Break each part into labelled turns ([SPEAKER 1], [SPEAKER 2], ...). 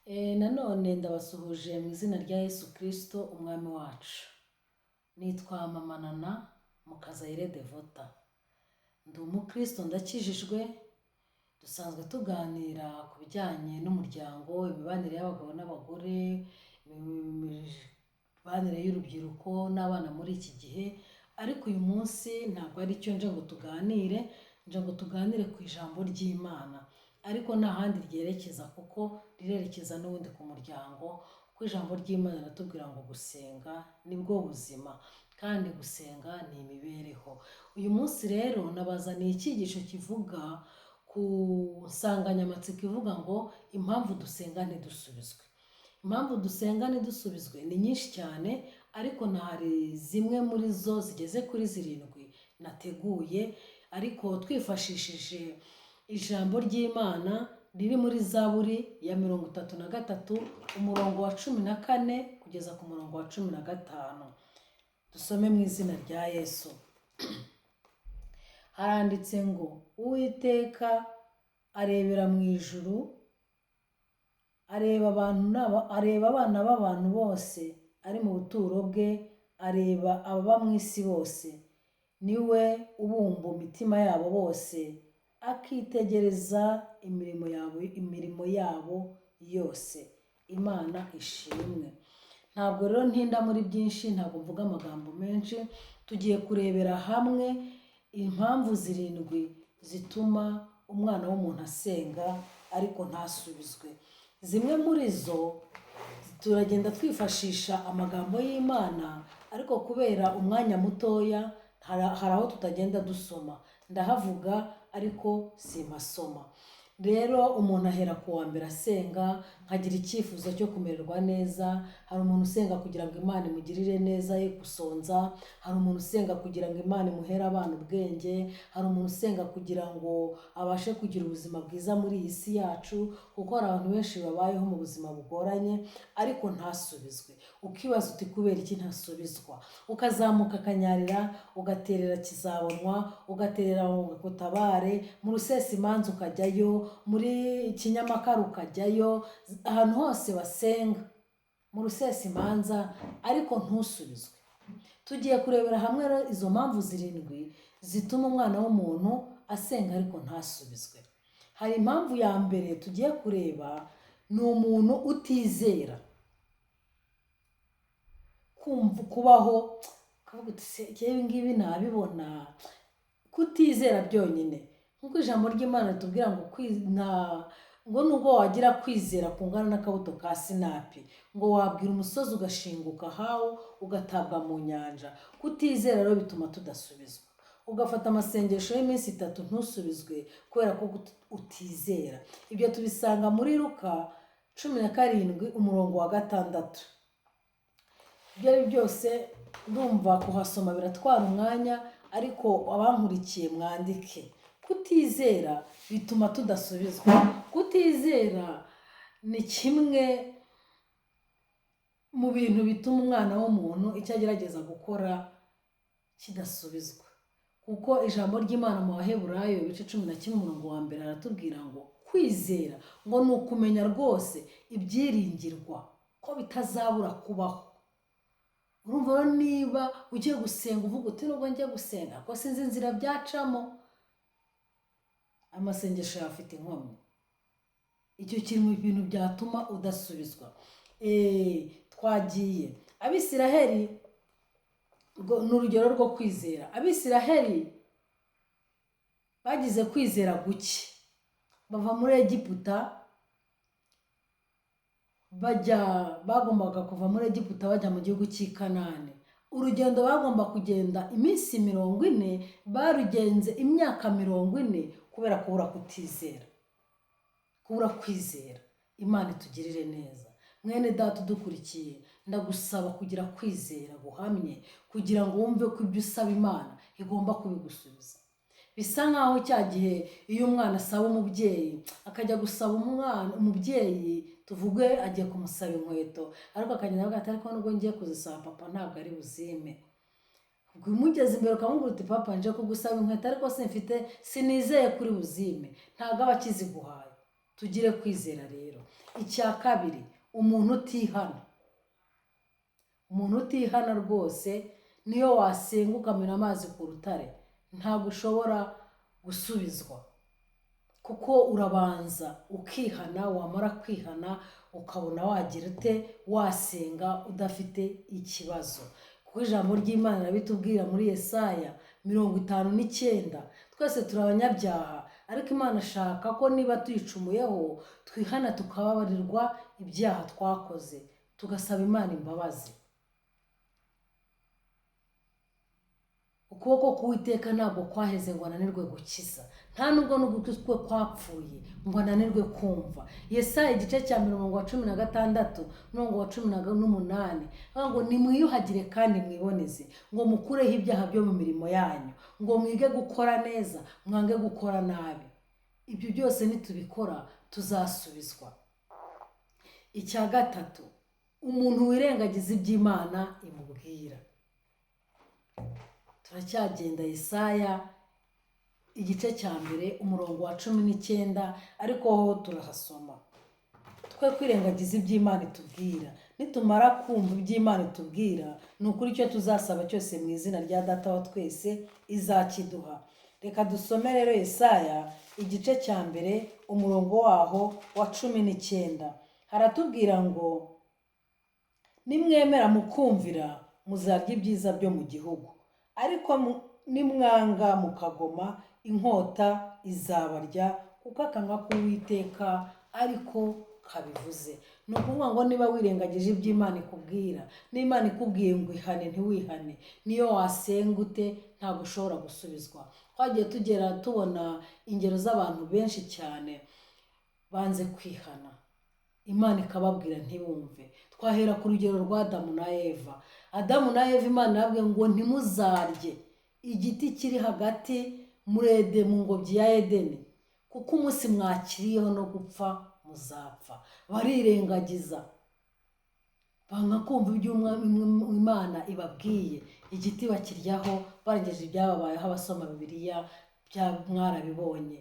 [SPEAKER 1] Nanone ndabasuhuje mu izina rya Yesu Kristo umwami wacu. Nitwa Mama Nana Mukazayire Devota. Ndi umukristo ndakijijwe, dusanzwe tuganira ku bijyanye n'umuryango, imibanire y'abagabo n'abagore, imibanire y'urubyiruko n'abana muri iki gihe, ariko uyu munsi ntabwo ari cyo nje ngo tuganire, nje ngo tuganire ku ijambo ry'Imana. Ariko nta handi ryerekeza kuko rirerekeza n'ubundi ku muryango, kuko ijambo ry'Imana riratubwira ngo gusenga nibwo buzima kandi gusenga ni imibereho. Uyu munsi rero nabazaniye icyigisho kivuga ku nsanganyamatsiko ivuga ngo impamvu dusenga ntidusubizwe. Impamvu dusenga ntidusubizwe ni nyinshi cyane, ariko hari zimwe muri zo zigeze kuri 7 nateguye, ariko twifashishije ijambo ry'Imana riri muri Zaburi ya 33 umurongo wa 14 kugeza ku murongo wa 15. Dusome mu izina rya Yesu. Haranditse ngo Uwiteka arebera mu ijuru, areba abana b'abantu bose ari mu buturo bwe, areba ababa mu isi bose. Niwe ubumba imitima yabo bose, akitegereza imirimo yabo yose. Imana ishimwe. Ntabwo rero ntinda muri byinshi, ntabwo mvuga amagambo menshi. Tugiye kurebera hamwe impamvu 7 zituma umwana w'umuntu asenga ariko ntasubizwe. Zimwe muri zo turagenda twifashisha amagambo y'Imana, ariko kubera umwanya mutoya hari aho tutagenda dusoma, ndahavuga ariko simpasoma. Rero umuntu ahera ku wa mbere asenga, nkagira icyifuzo cyo kumererwa neza. Hari umuntu usenga kugira ngo Imana imugirire neza ye gusonza, hari umuntu usenga kugira ngo Imana imuhere abana ubwenge, hari umuntu usenga kugira ngo abashe kugira ubuzima bwiza muri iyi si yacu, kuko hari abantu benshi babayeho mu buzima bugoranye ariko ntasubizwe. Ukibaza uti kubera iki ntasubizwa? Ukazamuka akanyarira, ugaterera kizabonwa, ugaterera ngo gutabare, mu Rusesimanza ukajyayo, muri Kinyamakara ukajyayo, ahantu hose basenga mu Rusesimanza ariko ntusubizwe. Tugiye kurebera hamwe izo mpamvu 7 zituma umwana w'umuntu asenga ariko ntasubizwe. Hari impamvu ya mbere tugiye kureba, ni umuntu utizera. Kumva kubaho kavuga uti se ibi ngibi nabibona. Kutizera byonyine, nk'uko ijambo ry'Imana ritubwira ngo nubwo wagira kwizera kungana n'akabuto ka sinapi, ngo wabwira umusozi ugashinguka hawo ugatabwa mu nyanja. Kutizera rero bituma tudasubizwa. Ugafata amasengesho y'iminsi 3 ntusubizwe kubera ko utizera. Ibyo tubisanga muri Luka 17 umurongo wa 6. Ibyo ari byose ndumva kuhasoma biratwara umwanya, ariko abankurikiye mwandike. Kutizera bituma tudasubizwa. Kutizera ni kimwe mu bintu bituma umwana w'umuntu icyo agerageza gukora kidasubizwa, kuko ijambo ry'Imana mu Baheburayo ibice 11 umurongo wa 1 aratubwira ngo kwizera ngo ni ukumenya rwose ibyiringirwa ko bitazabura kubaho. Urumva niba ugiye gusenga uvuga uti nubwo njye gusenga ko sinzi inzira byacamo, amasengesho yafite inkomyi. Icyo kiri mu bintu byatuma udasubizwa. Twagiye Abisiraheli, ni urugero rwo kwizera. Abisiraheli bagize kwizera guke, bava muri Egiputa bagombaga kuva muri Egiputa bajya mu gihugu cy'i Kanani. Urugendo bagomba kugenda iminsi 40, barugenze imyaka 40 kubera kubura kutizera, kubura kwizera. Imana itugirire neza. Mwene data udukurikiye, ndagusaba kugira kwizera guhamye, kugira ngo wumve ko ibyo usaba Imana igomba kubigusubiza. Bisa nkaho cya gihe iyo umwana asaba umubyeyi, akajya gusaba umubyeyi, tuvuge agiye kumusaba inkweto, ariko akagenda avuga ati ariko nubwo ngiye kuzisaba papa ntabwo ari buzime. Ubwo umugeze imbere ukamubwira uti papa nje kugusaba inkweto ariko sinizeye kuri buzime, ntabwo aba akiziguhaye. tugire kwizera rero. Icya kabiri, umuntu utihana. Umuntu utihana rwose niyo wasenga ukamena amazi ku rutare ntabwo ushobora gusubizwa, kuko urabanza ukihana, wamara kwihana ukabona wagira ute wasenga udafite ikibazo. Kuko ijambo ry'Imana rabitubwira muri Yesaya 59, twese turi abanyabyaha ariko Imana ashaka ko niba tuyicumuyeho twihana tukababarirwa ibyaha twakoze, tugasaba Imana imbabazi. Ukuboko k'Uwiteka ntabwo kwaheze ngo ananirwe gukiza, nta nubwo n'ugutwi kwe kwapfuye ngo ananirwe kumva. Yesaya igice cya 16 umurongo wa 18 avuga ngo nimwiyuhagire kandi mwiboneze, ngo mukureho ibyaha byo mu mirimo yanyu, ngo mwige gukora neza mwange gukora nabi. Ibyo byose nitubikora tuzasubizwa. Icya gatatu, umuntu wirengagiza iby'Imana imubwira. Turacyagenda Yesaya igice cya 1 umurongo wa 19, ariko ho turahasoma. Twe kwirengagiza iby'Imana itubwira, nitumara kumva iby'Imana itubwira ni ukuri icyo tuzasaba cyose mu izina rya Data wa twese izakiduha. Reka dusome rero Yesaya igice cya 1 umurongo waho wa 19. Haratubwira ngo nimwemera mukumvira muzarya ibyiza byo mu gihugu, ariko nimwanga mukagoma inkota izabarya, kuko akanwa k'Uwiteka ariko kabivuze. Ni ukuvuga ngo niba wirengagije iby'Imana ikubwira, n'Imana ikubwiye ngo ihane ntiwihane, niyo wasenga ute ntabwo ushobora gusubizwa. Twagiye tubona ingero z'abantu benshi cyane banze kwihana, Imana ikababwira ntibumve. Twahera ku rugero rwa Adamu na Eva. Adamu na Eva Imana yabwiye ngo ntimuzarye igiti kiri hagati muri Edeni, mu ngobyi ya Edeni, kuko umunsi mwakiriyeho no gupfa muzapfa. Barirengagiza, banga kumva ibyo Imana ibabwiye, igiti bakiryaho barengeje ibyababayeho. Abasoma Bibiliya mwarabibonye,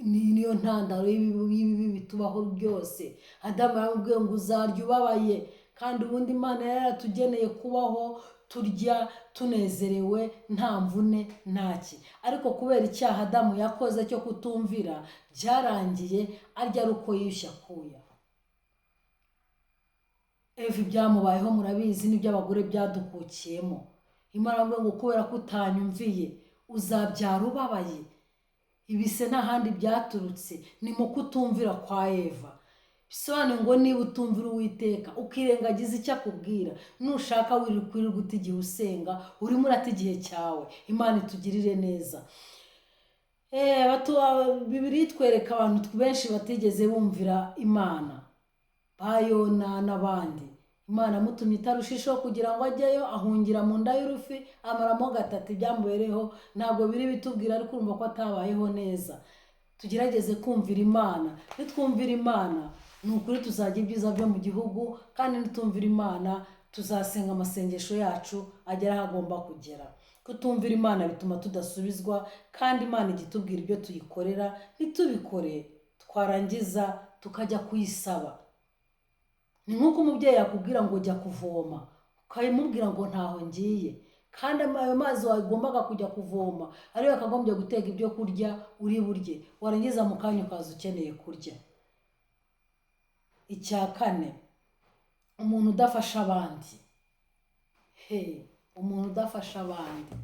[SPEAKER 1] niyo ntandaro y'ibibi bitubaho byose. Adamu yaramubwiye ngo uzarya ubabaye, kandi ubundi Imana yaratugeneye kubaho turya tunezerewe nta mvune ntaki, ariko kubera icyaha Adamu yakoze cyo kutumvira byarangiye arya ari uko yishyuye akuya. Eva ibyamubayeho murabizi, n'ibyo abagore byadukukiyemo. Imana iramubwira ngo kubera ko utanyumviye uzabyara ubabaye. Ibise nta handi byaturutse, ni mu kutumvira kwa Eva. Bisobanuye ngo niba utumvira Uwiteka ukirengagiza icyo akubwira, nushaka wirirwa guta igihe usenga, urimo urata igihe cyawe. Imana itugirire neza. Bibiliya itwereka abantu benshi batigeze bumvira Imana, ba Yona n'abandi. Imana amutumye itarushisho kugira ngo ajyeyo, ahungira mu nda y'urufi, amaramo 3. Ibyamubereho ntabwo biri bitubwira, ariko urumva ko atabayeho neza. Tugerageze kumvira Imana. Nitwumvira Imana ni ukuri tuzajya ibyiza byo mu gihugu, kandi nitumvira Imana tuzasenga amasengesho yacu agera aho agomba kugera. Kutumvira Imana bituma tudasubizwa, kandi Imana igitubwira ibyo tuyikorera ntitubikore, twarangiza tukajya kuyisaba. Ni nk'uko umubyeyi yakubwira ngo jya kuvoma, ukayimubwira ngo ntaho ngiye, kandi ayo mazi wagombaga kujya kuvoma ariyo akagombye guteka ibyo kurya uri burye, warangiza mu kanya ukaza ukeneye kurya. Icya 4, umuntu udafasha abandi. Umuntu udafasha abandi,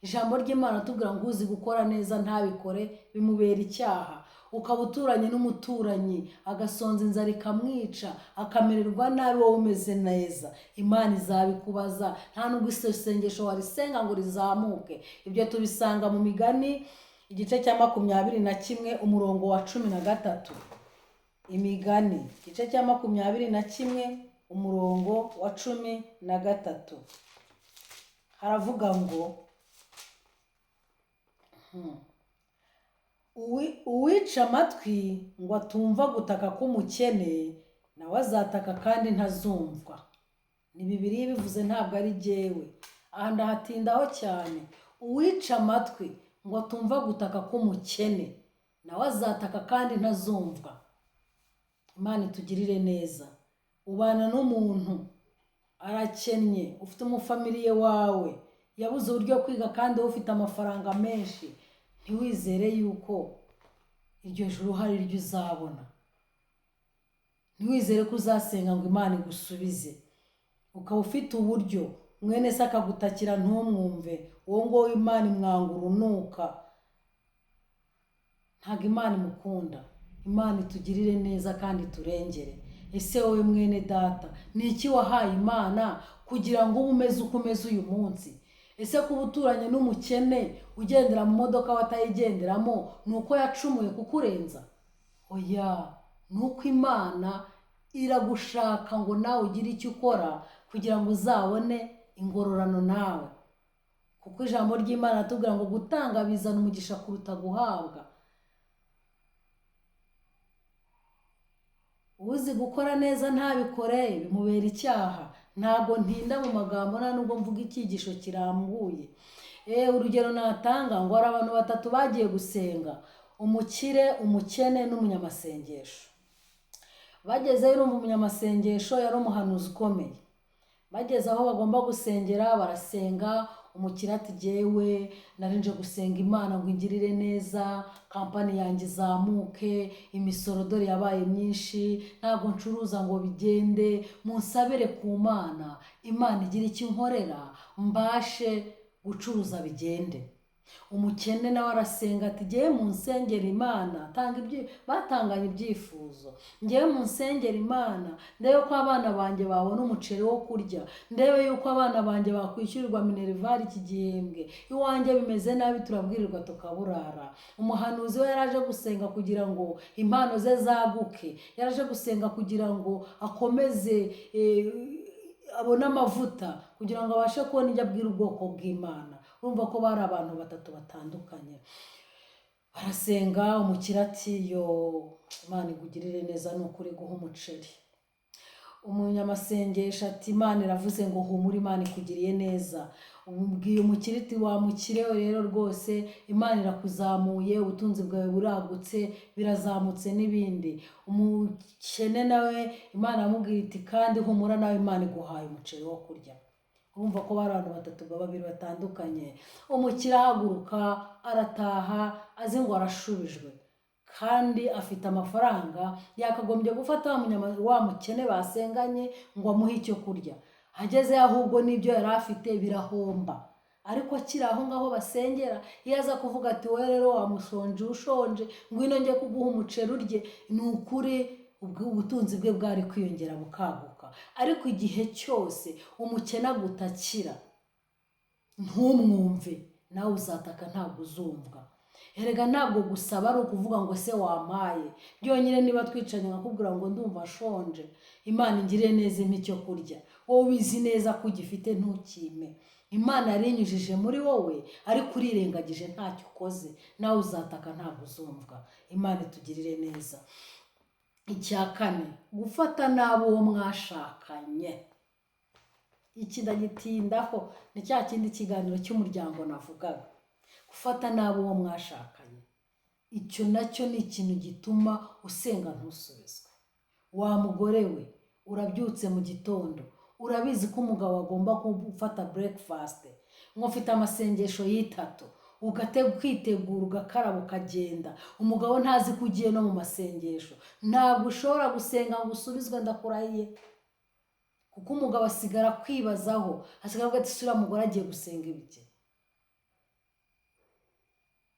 [SPEAKER 1] ijambo ry'Imana tubwira ngo uzi gukora neza ntabikore bimubera icyaha. Ukaba uturanye n'umuturanyi agasonza inzara ikamwica, akamererwa nabi, wowe umeze neza, Imana izabikubaza. Nta nubwo isengesho warisenga ngo rizamuke. Ibyo tubisanga mu Migani igice cya 21 umurongo wa 13. Imigani igice cya 21 umurongo wa 13 haravuga ngo uwica amatwi ngo atumva gutaka k'umukene nawe azataka kandi ntazumva. Ni Bibiliya bivuze, ntabwo ari jyewe. Aha ndahatindaho cyane. Uwica amatwi ngo atumva gutaka k'umukene nawe azataka kandi ntazumva. Imana itugirire neza. Ubana n'umuntu arakennye, ufite umufamiliye wawe yabuze uburyo kwiga kandi wowe ufite amafaranga menshi, ntiwizere yuko iryo juru hari iryo uzabona. Ntiwizere ko uzasenga ngo Imana igusubize, ukaba ufite uburyo mwene se akagutakira ntumwumve, uwo ngo Imana imwanga urunuka. Ntabwo Imana imukunda. Imana itugirire neza kandi turengere. Ese wowe mwene data, ni iki wahaye Imana kugira ngo ube umeze uko umeze uyu munsi? Ese kuba uturanye n'umukene ugendera mu modoka watayigenderamo ni uko yacumuye kukurenza? Oya, ni uko Imana iragushaka ngo nawe ugire icyo ukora kugira ngo uzabone ingororano nawe, kuko ijambo ry'Imana ratubwira ngo gutanga bizana umugisha kuruta guhabwa. Uzi gukora neza ntabikore bimubera icyaha. Ntabwo ntinda mu magambo, nta nubwo mvuga icyigisho kirambuye. Urugero natanga ngo hari abantu 3 bagiye gusenga, umukire, umukene n'umunyamasengesho. Bagezeyo urumva umunyamasengesho yari umuhanuzi ukomeye. Bageze aho bagomba gusengera barasenga, umukire ati jyewe narinje gusenga Imana ngo ingirire neza, kampani yanjye izamuke, imisoro dore yabaye myinshi, ntabwo ncuruza ngo bigende, munsabire ku Mana, Imana igira icyo inkorera mbashe gucuruza bigende. Umukene nawe arasenga ati jyewe munsengera Imana, batanganye ibyifuzo, jyewe munsengera Imana ndebe ko abana banjye babona umuceri wo kurya, ndebe yuko abana banjye bakwishyurirwa minervari iki gihembwe, iwanjye bimeze nabi turabwirirwa tukaburara. Umuhanuzi we yaraje gusenga kugira ngo impano ze zaguke, yaraje gusenga kugira ngo akomeze abone amavuta, kugira ngo abashe kubona ibyo abwira ubwoko bw'Imana. Urumva ko bari abantu 3 batandukanye. Barasenga, umukire ati yo Imana igugirire neza, ni ukuri guha umuceri. Umunyamasengesho ati Imana iravuze ngo humura, Imana ikugiriye neza. Ubwiye umukire ati wa mukire rero rwose Imana irakuzamuye, ubutunzi bwawe buragutse, birazamutse n'ibindi. Umukene nawe Imana amubwira iti kandi humura nawe Imana iguhaye umuceri wo kurya. Urumva ko bari abantu 3 batandukanye. Umukire ahaguruka arataha azi ngo arashubijwe kandi afite amafaranga, yakagombye gufata wa mukene basenganye ngo amuhe icyo kurya. Ageze ahubwo n'ibyo yari afite birahomba. Ariko akiri aho ngaho basengera, iyo aza kuvuga ati we rero wamushonje ushonje, ngwino njye kuguha umuceri urye, ni ukuri ubutunzi bwe bwari kwiyongera bukaguka. Ariko igihe cyose umukene agutakira ntumwumve, nawe uzataka ntabwo uzumvwa. Erega ntabwo gusaba ari ukuvuga ngo se wampaye. Byonyine niba twicanye nkakubwira ngo ndumva shonje, Imana ingire neza impe icyo kurya, wowe ubizi neza ko ugifite ntukime. Imana yarinyujije muri wowe ariko urirengagije ntacyo ukoze, nawe uzataka ntabwo uzumvwa. Imana itugirire neza. Icya 4, gufata nabi uwo mwashakanye. Iki ndagitindaho, ni cya kindi kiganiro cy'umuryango navugaga. Gufata nabi uwo mwashakanye, icyo nacyo ni ikintu gituma usenga ntusubizwe. Wa mugore we, urabyutse mu gitondo, urabizi ko umugabo agomba gufata breakfast, mwufite amasengesho y'itatu, kwitegura ugakaraba ukagenda. Umugabo ntazi ko ugiye no mu masengesho. Ntabwo ushobora gusenga ngo usubizwe, ndakurahiye. Kuko umugabo asigara kwibazaho, asigara avuga ati sura mugore agiye gusenga ibiki.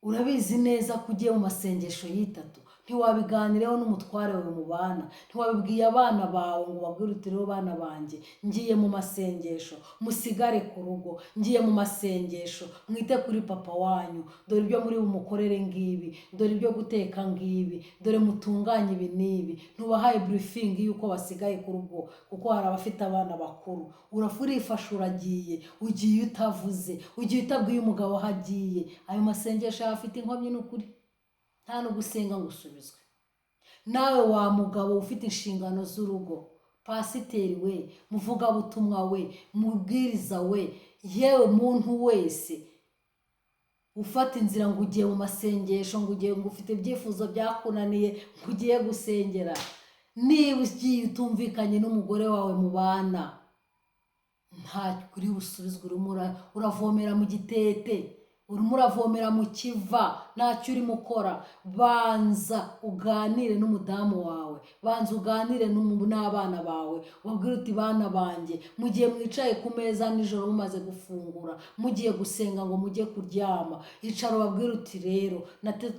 [SPEAKER 1] Urabizi neza ko ugiye mu masengesho y'itatu, ntiwabiganireho n'umutware wawe mubana, ntiwabibwiye abana bawe ngo babwire uti rero bana banjye ngiye mu masengesho, musigare ku rugo, ngiye mu masengesho, mwite kuri papa wanyu, dore ibyo muri bumukorere ngibi, dore ibyo guteka ngibi, dore mutunganye ibi n'ibi. Ntubahaye briefing yuko basigaye ku rugo, kuko hari abafite abana bakuru. Urifasha uragiye, ugiye utavuze, ugiye utabwiye umugabo aho agiye. Ayo masengesho afite inkomyi n'ukuri, nta no gusenga ngo usubizwe. Nawe wa mugabo ufite inshingano z'urugo, pasiteri we, muvugabutumwa we, mubwiriza we, yewe muntu wese ufata inzira ngo ugiye mu masengesho, ngo ufite ibyifuzo byakunaniye ngo ugiye gusengera, niba ugiye utumvikanye n'umugore wawe mubana, nta kuri busubizwe, uravomera mu gitete, urimo uravomera mu kiva, ntacyo urimo ukora. Banza uganire n'umudamu wawe, banza uganire n'abana bawe, wabwira uti bana banjye, mu gihe mwicaye ku meza nijoro mumaze gufungura, mugiye gusenga ngo mujye kuryama, icara ubabwira uti rero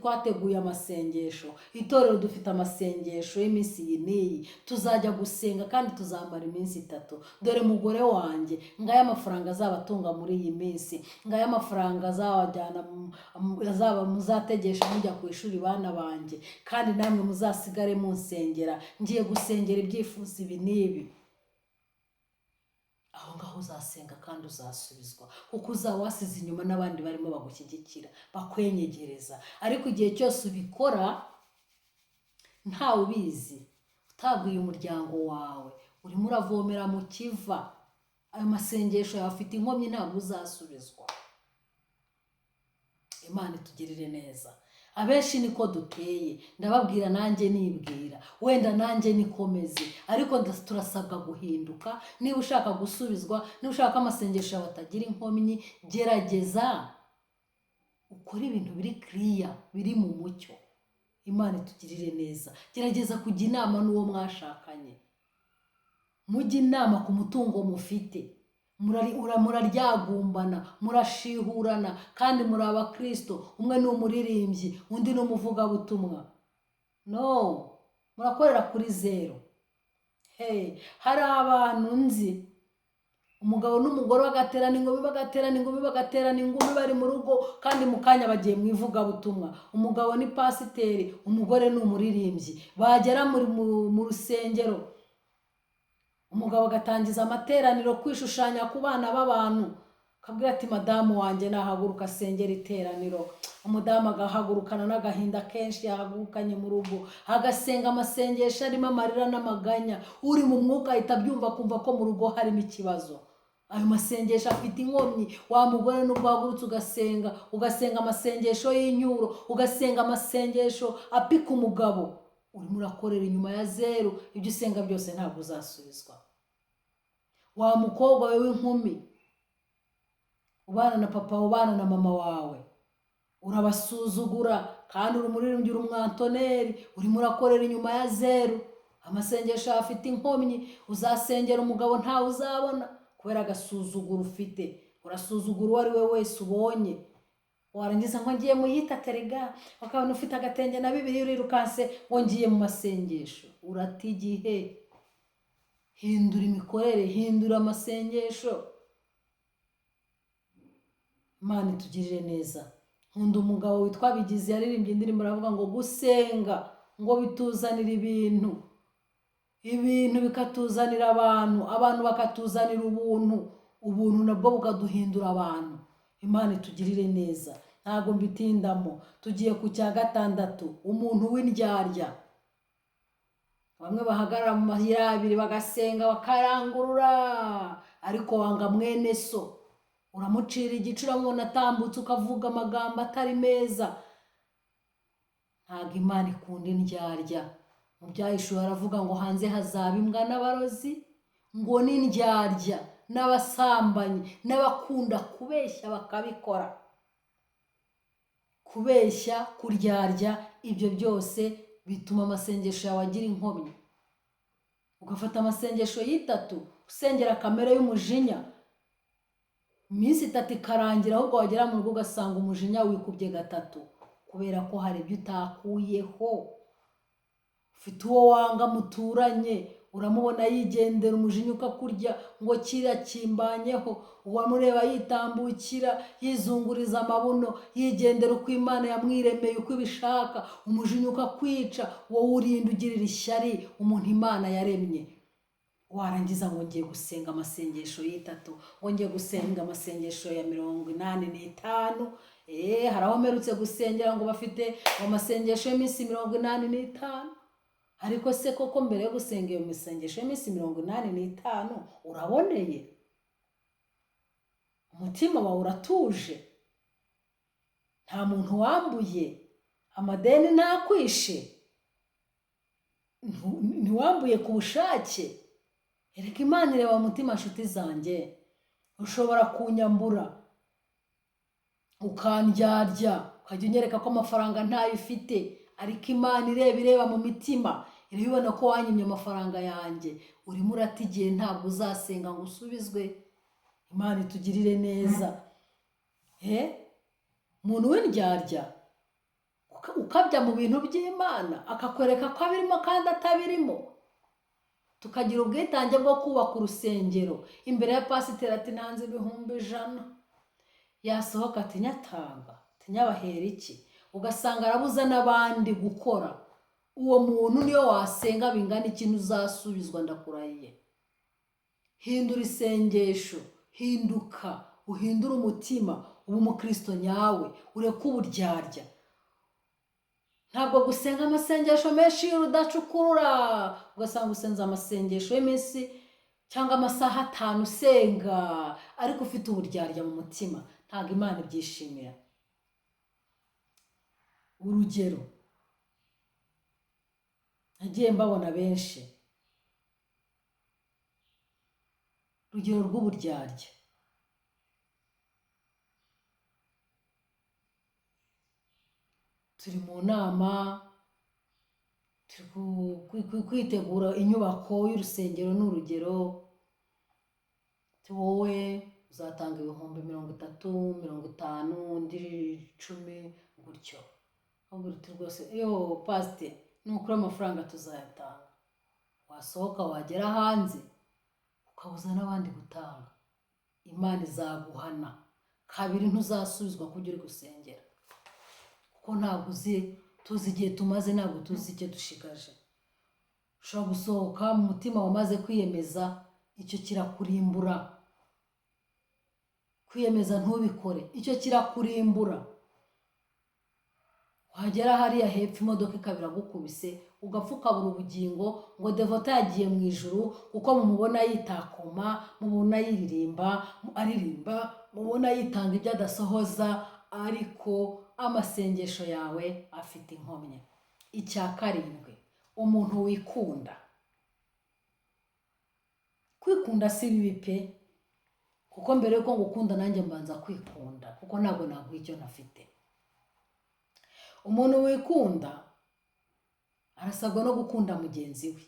[SPEAKER 1] twateguye amasengesho, itorero dufite amasengesho y'iminsi iyi n'iyi, tuzajya gusenga kandi tuzamara iminsi 3. Dore mugore wanjye, ngaya amafaranga azabatunga muri iyi minsi, ngaya amafaranga azaba muzategesha mujya ku ishuri bana banjye, kandi namwe muzasigare munsengera, ngiye gusengera ibyifuzo ibi n'ibi. Aho ngaho uzasenga kandi uzasubizwa, kuko uzaba wasize inyuma n'abandi barimo bagushyigikira, bakwenyegereza. Ariko igihe cyose ubikora ntawe ubizi, utabwiye umuryango wawe, urimo uravomera mu kiva, ayo masengesho yawe afite inkomyi, ntabwo uzasubizwa. Imana itugirire neza. Abenshi niko duteye, ndababwira nanjye nibwira, wenda nanjye nikomeze, ariko turasabwa guhinduka. Niba ushaka gusubizwa, niba ushaka amasengesho yawe atagira inkomyi, gerageza ukore ibintu biri clear, biri mu mucyo. Imana itugirire neza. Gerageza kujya inama n'uwo mwashakanye, mujye inama ku mutungo mufite, muraryagumbana, murashihurana, kandi muri abakristo, umwe ni umuririmbyi, undi ni umuvugabutumwa. No, murakorera kuri 0. Hari abantu nzi, umugabo n'umugore bagaterana ingumi bari mu rugo, kandi mu kanya bagiye mu ivugabutumwa. Umugabo ni pasiteri, umugore ni umuririmbyi. Bagera mu rusengero, umugabo agatangiza amateraniro, kwishushanya ku bana b'abantu, akabwira ati madamu wanjye nahaguruka asengera iteraniro. Umudamu agahagurukana n'agahinda kenshi yahagurukanye mu rugo, agasenga amasengesho arimo amarira n'amaganya. Uri mu mwuka ahita abyumva, kumva ko mu rugo harimo ikibazo. Ayo masengesho afite inkomyi. Wa mugore nubwo wahagurutse ugasenga amasengesho y'inyuro, ugasenga amasengesho apika umugabo, urimo urakorera inyuma ya 0. Ibyo usenga byose ntabwo uzasubizwa. Wa mukobwa we w'inkumi, ubana na papa, ubana na mama wawe, urabasuzugura, kandi uri umuririmbyi, uri umwantoneri, urimo urakorera inyuma ya 0. Amasengesho afite inkomyi. Uzasengera umugabo ntawe uzabona, kubera agasuzuguro ufite. Urasuzugura uwo ari we wese ubonye. Warangiza ngo ngiye muyita terega, bakabona ufite agatenge na Bibiliya urirukanse ngo ngiye mu masengesho. Urata igihe. Hindura imikorere, hindura amasengesho. Imana itugirire neza. Nkunda umugabo witwa Bigizi, yaririmbye indirimbo aravuga ngo gusenga ngo bituzanira ibintu bikatuzanira abantu bakatuzanira ubuntu nabwo bukaduhindura abantu. Imana itugirire neza. Ntago mbitindamo. Tugiye ku cya 6, umuntu w'indyarya. Bamwe bahagarara mu mahira abiri bagasenga bakarangurura, ariko wanga mwene so, uramucira igiciro, uramubona atambutse ukavuga amagambo atari meza. Ntago Imana ikunda indyarya. Mu Byahishuwe aravuga ngo hanze hazaba imbwa n'abarozi, ngo n'indyarya n'abasambanyi n'abakunda kubeshya bakabikora. Kubeshya, kuryarya, ibyo byose bituma amasengesho yawe agira inkomyi. Ugafata amasengesho y'3 usengera kamere y'umujinya, iminsi 3 ikarangira, ahubwo wagera mu rugo ugasanga umujinya wikubye 3, kubera ko hari ibyo utakuyeho. Ufite uwo wanga muturanye, uramubona yigendera, umujinya ukakurya ngo kimbamyeho. Uwamureba yitambukira, yizunguriza amabuno, yigendera uko Imana yamwiremeye, uko ibishaka. Umujinya ukakwica, wowe urinda ugirira ishyari umuntu Imana yaremye. Warangiza ngo ngiye gusenga amasengesho y'3, ngo ngiye gusenga amasengesho ya 85. Hari aho mperutse gusengera ngo bafite amasengesho y'iminsi 85. Ariko se koko mbere yo gusenga iyo masengesho y'iminsi 85 uraboneye? Umutima wawe uratuje? Nta muntu wambuye? Amadeni ntakwishe? ntiwambuye ku bushake. Erega Imana ireba mu mutima nshuti zanjye. Ushobora kunyambura ukandyarya ukajya unyereka ko amafaranga ntayo ufite, ariko Imana ireba mu mitima, irabibona ko wanyimye amafaranga yanjye, urimo urata igihe, ntabwo uzasenga ngo usubizwe. Imana itugirire neza. Umuntu w'indyarya ukabya mu bintu by'Imana akakwereka ko abirimo kandi atabirimo. Tukagira ubwitange bwo kubaka urusengero, imbere ya pasiteri ati ntanze 100,000, yasohoka ati nyatanga, ati nyabahera iki, ugasanga arabuza n'abandi gukora. Uwo muntu niyo wasenga bingana ikintu uzasubizwa, ndakurahiye. Hindura isengesho, hinduka, uhindure umutima, uba umukristo nyawe, ureke uburyarya. Ntabwo gusenga amasengesho menshi y'urudacukurura, ugasanga usenza amasengesho y'iminsi cyangwa amasaha 5 usenga, ariko ufite uburyarya mu mutima, ntabwo Imana ibyishimira. Urugero, nagiye mbabona benshi, urugero rw'uburyarya. Turi mu nama, turi kwitegura inyubako y'urusengero, n'urugero, wowe uzatanga 30,000, 50,000, undi 10, gutyo. Uti rwose pasiteri nukuri amafaranga tuzayatanga. Wasohoka wagera hanze ukabuza n'abandi gutanga, Imana izaguhana. Kabiri, ntuzasubizwa kujya uri gusengera, kuko ntabwo tuzi igihe tumaze, ntabwo tuzi icyo dushigaje. Ushobora gusohoka mu mutima wamaze kwiyemeza, icyo kirakurimbura. Kwiyemeza ntubikore, icyo kirakurimbura. Wagera hariya hepfo imodoka ikabira gukubise, ugapfa ukabura ubugingo, ngo devota yagiye mu ijuru, kuko mumubona yitakoma, mubona aririmba, mubona yitanga ibyo adasohoza, ariko amasengesho yawe afite inkomyi. Icya karindwi, umuntu wikunda. Kwikunda si bibi pe, kuko mbere yuko ngukunda nanjye mbanza kwikunda, kuko ntabwo naguha icyo ntafite. Umuntu wikunda arasabwa no gukunda mugenzi we,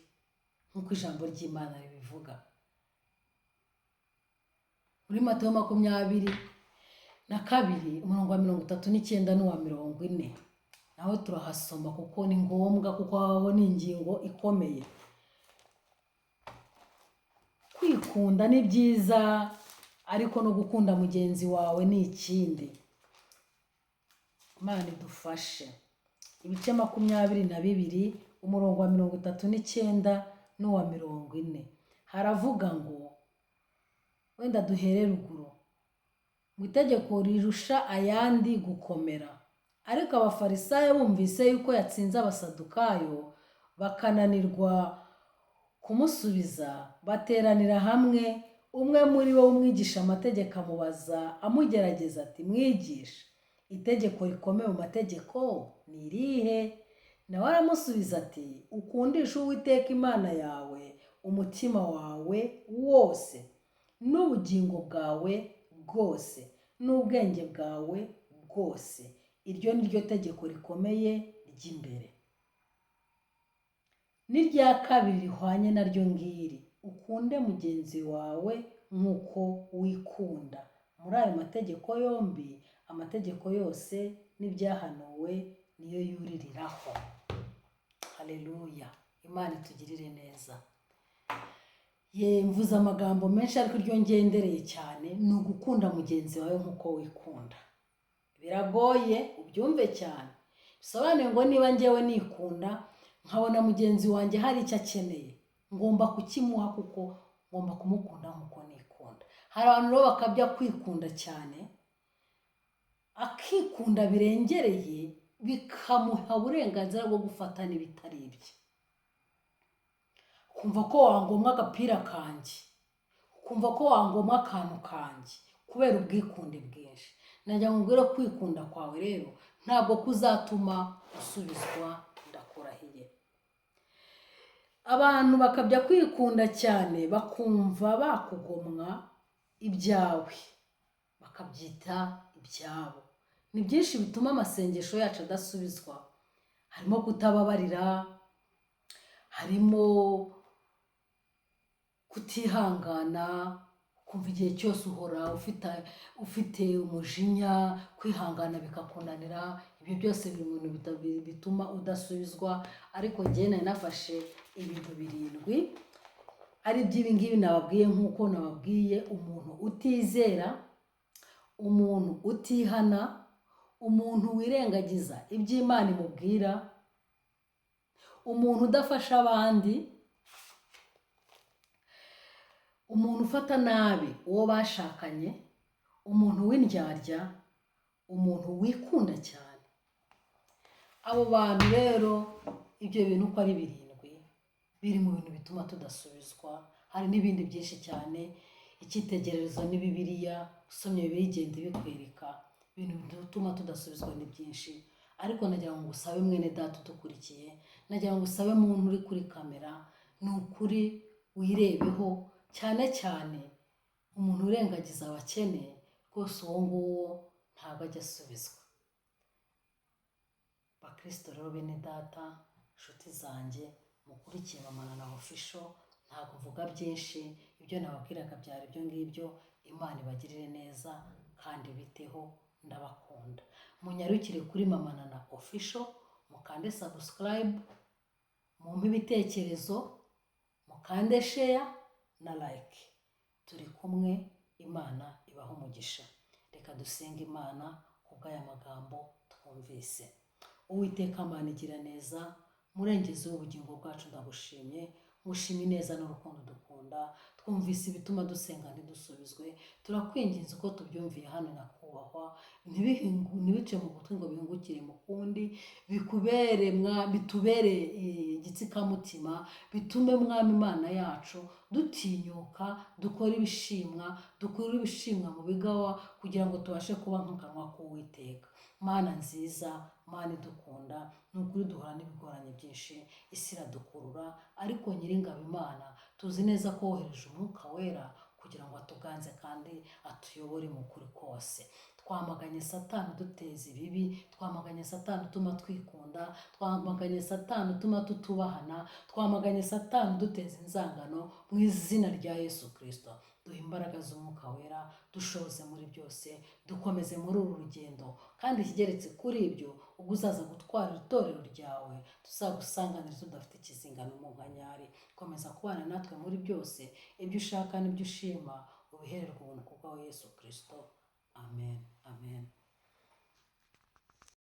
[SPEAKER 1] nk'uko ijambo ry'Imana ribivuga. Muri Matayo 22:39 n'uwa 40, naho turahasoma kuko ni ngombwa, kuko aho ni ingingo ikomeye. Kwikunda ni byiza, ariko no gukunda mugenzi wawe ni ikindi. Imana idufashe. Ibice 22, umurongo wa 39 n'uwa 40, haravuga ngo, wenda duhere ruguru, mu itegeko rirusha ayandi gukomera. Ariko abafarisayo bumvise yuko yatsinze abasadukayo, bakananirwa kumusubiza, bateranira hamwe. Umwe muri bo w'umwigisha amategeko amubaza amugerageza ati, mwigisha, itegeko rikomeye mu mategeko ni irihe? Nawe aramusubiza ati, ukundisha Uwiteka Imana yawe umutima wawe wose, n'ubugingo bwawe bwose, n'ubwenge bwawe bwose. Iryo ni ryo tegeko rikomeye ry'imbere. N'irya kabiri rihwanye naryo ngiri, ukunde mugenzi wawe nk'uko wikunda. Muri ayo mategeko yombi, amategeko yose n'ibyahanuwe niyo yuririraho. Haleluya, Imana itugirire neza. Mvuze amagambo menshi, ariko iryo ngendereye cyane ni ugukunda mugenzi wawe nk'uko wikunda. Biragoye, ubyumve cyane. Bisobanuye ngo niba njyewe nikunda, nkabona mugenzi wanjye hari icyo akeneye, ngomba kukimuha, kuko ngomba kumukunda nk'uko nikunda. Hari abantu rero bakabya kwikunda cyane, akikunda birengereye, bikamuha uburenganzira bwo gufata n'ibitari ibye. Kumva ko wangomwa agapira kanjye, kumva ko wangomwa akantu kanjye, kubera ubwikunde bwinshi. Najya ngubwira kwikunda kwawe rero ntabwo kuzatuma usubizwa, ndakurahiye. abantu bakabya kwikunda cyane bakumva bakugomwa ibyawe bakabyita ibyabo. Ni byinshi bituma amasengesho yacu adasubizwa, harimo kutababarira, harimo kutihangana, kumva igihe cyose uhora ufite umujinya, kwihangana bikakunanira. Ibyo byose biri mu bintu bituma udasubizwa. Ariko njye nari nafashe ibintu 7 ari by'ibi ngibi nababwiye, nk'uko nababwiye: umuntu utizera, umuntu utihana, umuntu wirengagiza ibyo Imana imubwira, umuntu udafasha abandi, umuntu ufata nabi uwo bashakanye, umuntu w'indyarya, umuntu wikunda cyane. Abo bantu rero, ibyo bintu uko ari 7 biri mu bintu bituma tudasubizwa. Hari n'ibindi byinshi cyane. Icyitegererezo ni Bibiliya, usomye Bibiliya igenda ibikwereka. Ibintu bituma tudasubizwa ni byinshi. Ariko nagira ngo usabe mwene data udukurikiye, nagira ngo usabe muntu uri kuri kamera, ni ukuri wirebeho, cyane cyane umuntu urengagiza abakene, rwose uwo nguwo ntabwo ajya asubizwa. Bakristo rero bene data, nshuti zanjye mukurikiye Mama Nana Official, ntabwo mvuga byinshi, ibyo nababwiraga byari ibyo ngibyo. Imana ibagirire neza kandi biteho, ndabakunda. Munyarukire kuri Mama Nana Official, mukande subscribe, mumpe ibitekerezo, mukande share na like. Turi kumwe, Imana ibaho umugisha. Reka dusenge Imana kubw'aya magambo twumvise. Uwiteka Mana igira neza, murengezi w'ubugingo bwacu, ndagushimye, ngushimye neza n'urukundo dukunda. Twumvise ibituma dusenga ntidusubizwe, turakwinginze uko tubyumviye hano nyakubahwa, ntibice mu gutwi ngo bihungukire mu kundi, bitubere igitsikamutima, bitume Mwami Imana yacu dutinyuka, dukore ibishimwa mu bigawa, kugira ngo tubashe kuba nk'akanwa k'Uwiteka. Mana nziza, Mana idukunda, ni ukuri duhura n'ibigoranye byinshi, isi iradukurura, ariko Nyiringabo Imana tuzi neza ko wohereje Umwuka Wera kugira ngo atuganze kandi atuyobore mu kuri kose. Twamaganye Satani uduteza ibibi, twamaganye Satani utuma twikunda, twamaganye Satani utuma tutubahana, twamaganye Satani uduteza inzangano, mu izina rya Yesu Kristo. Duha imbaraga z'Umwuka Wera, dushoboze muri byose, dukomeze muri uru rugendo, kandi ikigeretse kuri ibyo, ubwo uzaza gutwara itorero ryawe, tuzagusanganire tudafite ikizingano mu nkanyari. Komeza kubana natwe muri byose, ibyo ushaka n'ibyo ushima ubihererwa ubuntu kubwawe Yesu Kristo. Amen. Amen.